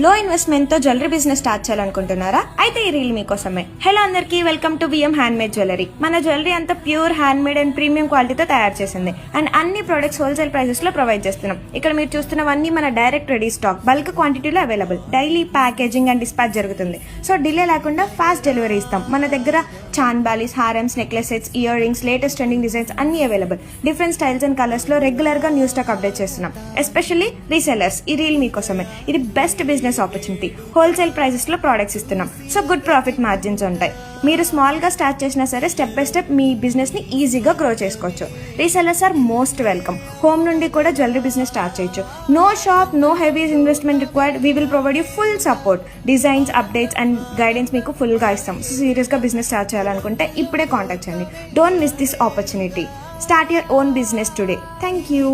లో ఇన్వెస్ట్మెంట్ తో jewellery business start చేయాలనుకుంటున్నారా? అయితే ఈ రీల్ మీకోసమే. హలో అందరికీ, welcome to VM hand made jewellery. మన జ్యువెలరీ అంతా pure hand made and premium క్వాలిటీతో తయారు చేసింది అండ్ అన్ని ప్రొడక్ట్స్ హోల్సేల్ ప్రైసెస్ లో ప్రొవైడ్ చేస్తున్నాం. ఇక్కడ మీరు చూస్తున్నవన్నీ మన డైరెక్ట్ రెడీ స్టాక్, బల్క్ క్వాంటిటీలో available. Daily packaging and dispatch జరుగుతుంది. సో డిలే లేకుండా ఫాస్ట్ డెలివరీ ఇస్తాం. మన దగ్గర చాన్ బాలీస్, హారమ్స్, necklace sets, ear rings, latest trending designs అన్ని available. Different styles and colours లో రెగ్యులర్ గా న్యూ స్టాక్ అప్డేట్ చేస్తున్నాం. ఎస్పెషల్లీ రీసెలర్స్, ఈ రీల్ మీకోసమే. ఇది best business opportunity. Wholesale prices లో ప్రొడక్ట్స్ ఇస్తున్నాం. సో గుడ్ ప్రాఫిట్ మార్జిన్స్ ఉంటాయి. మీరు స్మాల్ గా స్టార్ట్ చేసినా సరే స్టెప్ బై స్టెప్ మీ బిజినెస్ ని ఈజీగా గ్రో చేసుకోవచ్చు. Resellers are most welcome. Home నుండి కూడా జ్యువెలరీ బిజినెస్ స్టార్ట్ చేయొచ్చు. No shop, no heavy investment required. We will provide you full support, designs, updates and guidance మీకు ఫుల్ గా ఇస్తాం. సో సీరియస్ గా బిజినెస్ స్టార్ట్ చేయాలనుకుంటే ఇప్పుడే కాంటాక్ట్ చేయండి. Don't miss this opportunity. Start your own business today. Thank you.